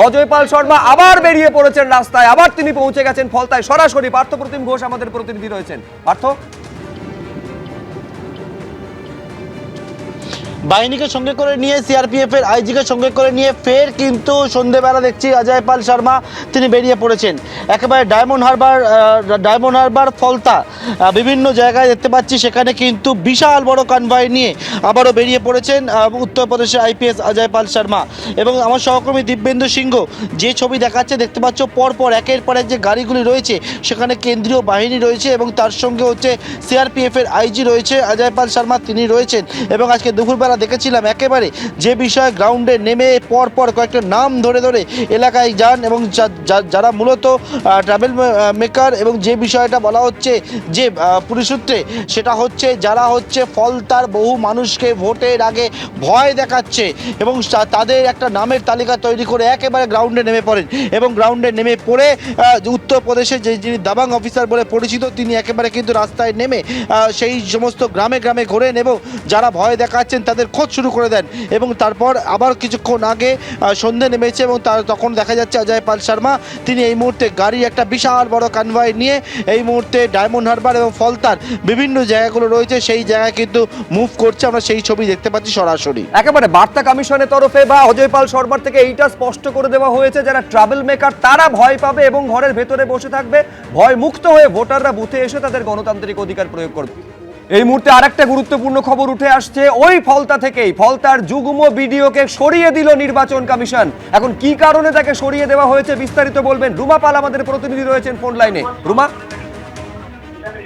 অজয় পাল শর্মা আবার বেরিয়ে পড়েছেন রাস্তায়, আবার তিনি পৌঁছে গেছেন ফলতায়। সরাসরি পার্থপ্রতিম ঘোষ আমাদের প্রতিনিধি রয়েছেন। পার্থ, বাহিনীকে সঙ্গে করে নিয়ে সিআরপিএফ এর আইজিকে সঙ্গে করে নিয়ে ফের কিন্তু সন্ধ্যেবেলা দেখছি অজয় পাল শর্মা তিনি বেরিয়ে পড়েছেন একেবারে ডায়মন্ড হারবার ফলতা বিভিন্ন জায়গায় দেখতে পাচ্ছি, সেখানে কিন্তু বিশাল বড় কনভয় নিয়ে আবারও বেরিয়ে পড়েছেন উত্তরপ্রদেশের আইপিএস অজয় পাল শর্মা। এবং আমার সহকর্মী দিব্যেন্দু সিংহ যে ছবি দেখাচ্ছে দেখতে পাচ্ছ, পরপর একের পর এক যে গাড়িগুলি রয়েছে সেখানে কেন্দ্রীয় বাহিনী রয়েছে এবং তার সঙ্গে হচ্ছে সিআরপিএফ এর আইজি রয়েছে, অজয় পাল শর্মা তিনি রয়েছেন। এবং আজকে দুপুরবেলা দেখেছিলাম একেবারে যে বিষয়ে গ্রাউন্ডে নেমে পরপর কয়েকটা নাম ধরে ধরে এলাকায় যান এবং যারা মূলত ট্রাভেল মেকার, এবং যে বিষয়টা বলা হচ্ছে যে পুলিশ সূত্রে সেটা হচ্ছে যারা হচ্ছে ফলতার বহু মানুষকে ভোটের আগে ভয় দেখাচ্ছে এবং তাদের একটা নামের তালিকা তৈরি করে একেবারে গ্রাউন্ডে নেমে পড়েন। এবং গ্রাউন্ডে নেমে পড়ে উত্তরপ্রদেশে যিনি দাবাং অফিসার বলে পরিচিত তিনি একেবারে কিন্তু রাস্তায় নেমে সেই সমস্ত গ্রামে গ্রামে ঘোরেন এবং যারা ভয় দেখাচ্ছেন তাদের খোঁজ শুরু করে দেন। এবং তারপর আবার কিছুক্ষণ আগে সন্ধে নেমেছে এবং তখন দেখা যাচ্ছে অজয় পাল শর্মা তিনি এই মুহূর্তে গাড়ির একটা বিশাল বড় কনভয় নিয়ে এই মুহূর্তে ডায়মন্ড হারবার এবং ফলতার বিভিন্ন জায়গাগুলো রয়েছে সেই জায়গায় কিন্তু মুভ করছে। আমরা সেই ছবি দেখতে পাচ্ছি সরাসরি। একেবারে বার্তা কমিশনের তরফে বা অজয় পাল শর্মার থেকে এইটা স্পষ্ট করে দেওয়া হয়েছে যারা ট্রাভেল মেকার তারা ভয় পাবে এবং ঘরের ভেতরে বসে থাকবে, ভয় মুক্ত হয়ে ভোটাররা বুথে এসে তাদের গণতান্ত্রিক অধিকার প্রয়োগ করবে। এই মুহূর্তে আরেকটা গুরুত্বপূর্ণ খবর উঠে আসছে, ওই ফলতা থেকেই ফলতার যুগ্ম বিডিওকে সরিয়ে দিল নির্বাচন কমিশন। এখন কি কারণে তাকে সরিয়ে দেওয়া হয়েছে বিস্তারিত বলবেন রুমা পাল, আমাদের প্রতিনিধি রয়েছেন ফোন লাইনে। রুমা,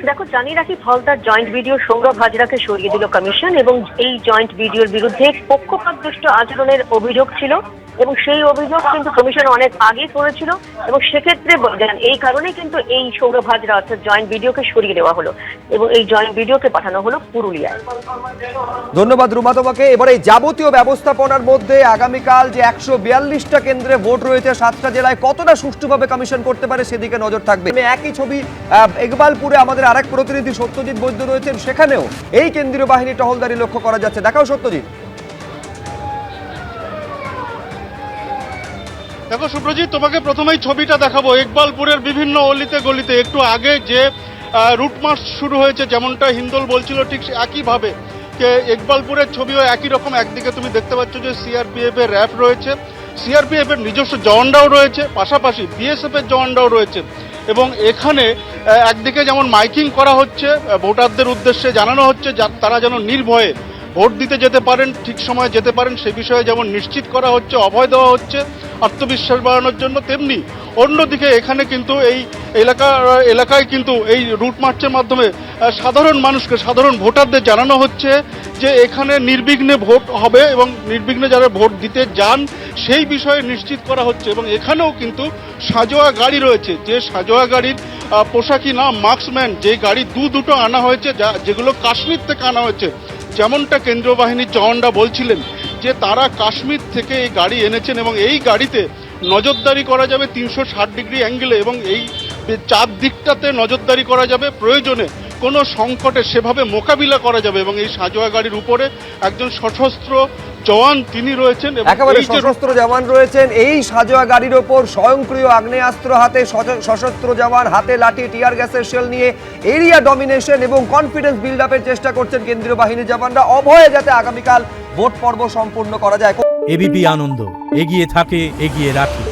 দেখো জানিয়ে রাখি, ফলতার জয়েন্ট বিডিও সৌরভ হাজরাকে সরিয়ে দিল কমিশন এবং এই জয়েন্ট বিডিওর বিরুদ্ধে পক্ষপাতদুষ্ট আচরণের অভিযোগ ছিল এবং সেই অভিযোগ কিন্তু কমিশন অনেক আগে করেছিল এবং সেক্ষেত্রে এই কারণে কিন্তু এই সৌরভ হাজরা অর্থাৎ জয়েন্ট বিডিওকে সরিয়ে দেওয়া হলো এবং এই জয়েন্ট বিডিওকে পাঠানো হলো পুরুলিয়ায়। ধন্যবাদ রুমা তোমাকে। এবার এই যাবতীয় ব্যবস্থাপনার মধ্যে আগামীকাল যে 142টা কেন্দ্রে ভোট রয়েছে 7টা জেলায়, কতটা সুষ্ঠুভাবে কমিশন করতে পারে সেদিকে নজর থাকবে। একই ছবি ইকবালপুরে আমাদের আরেক প্রতিনিধি সত্যজিৎ বৈদ্য রয়েছেন, সেখানেও এই কেন্দ্রীয় বাহিনী টহলদারি লক্ষ্য করা যাচ্ছে। দেখাও সত্যজিৎ। দেখো সুপ্রজিৎ, তোমাকে প্রথমেই ছবিটা দেখাবো ইকবালপুরের বিভিন্ন অলিতে গলিতে। একটু আগে যে রুট মার্চ শুরু হয়েছে যেমনটা হিন্দোল বলছিল, ঠিক একইভাবে ইকবালপুরের ছবিও একই রকম। একদিকে তুমি দেখতে পাচ্ছ যে সিআরপিএফ এর র্যাফ রয়েছে, সিআরপিএফ এর নিজস্ব জওয়ানরাও রয়েছে, পাশাপাশি বিএসএফ এর জওয়ানরাও রয়েছে। এবং এখানে একদিকে যেমন মাইকিং করা হচ্ছে, ভোটারদের উদ্দেশ্যে জানানো হচ্ছে তারা যেন নির্ভয়ে ভোট দিতে যেতে পারেন, ঠিক সময়ে যেতে পারেন সে বিষয়ে যেমন নিশ্চিত করা হচ্ছে, অভয় দেওয়া হচ্ছে আত্মবিশ্বাস বাড়ানোর জন্য, তেমনি অন্যদিকে এখানে কিন্তু এই এলাকায় কিন্তু এই রুট মার্চের মাধ্যমে সাধারণ মানুষকে, সাধারণ ভোটারদের জানানো হচ্ছে যে এখানে নির্বিঘ্নে ভোট হবে এবং নির্বিঘ্নে যারা ভোট দিতে যান সেই বিষয়ে নিশ্চিত করা হচ্ছে। এবং এখানেও কিন্তু সাজোয়া গাড়ি রয়েছে, যে সাজোয়া গাড়ির পোশাকি নাম মার্কসম্যান, যে গাড়ি দুটো আনা হয়েছে যেগুলো কাশ্মীর থেকে আনা হয়েছে। যেমনটা কেন্দ্রীয় বাহিনীর জওয়ানরা বলছিলেন যে তারা কাশ্মীর থেকে এই গাড়ি এনেছেন এবং এই গাড়িতে নজরদারি করা যাবে 360 ডিগ্রি অ্যাঙ্গেলে এবং এই চারদিকটাতে নজরদারি করা যাবে, প্রয়োজনে কোনো সংকটে সেভাবে মোকাবিলা করা যাবে। এবং এই সাজোয়া গাড়ির উপরে একজন সশস্ত্র জওয়ান তিনি রয়েছেন, একেবারে সশস্ত্র জওয়ান রয়েছেন। এই সাজোয়া গাড়ির ওপর স্বয়ংক্রিয় আগ্নেয়াস্ত্র হাতে সশস্ত্র জওয়ান, হাতে লাঠি, টিয়ার গ্যাসের শেল নিয়ে এরিয়া ডমিনেশন এবং কনফিডেন্স বিল্ড আপের চেষ্টা করছেন কেন্দ্রীয় বাহিনীর জওয়ানরা, অভয়ে যাতে আগামীকাল ভোট পর্ব সম্পূর্ণ করা যায়। এবিপি আনন্দ, এগিয়ে থাকে, এগিয়ে রাখে।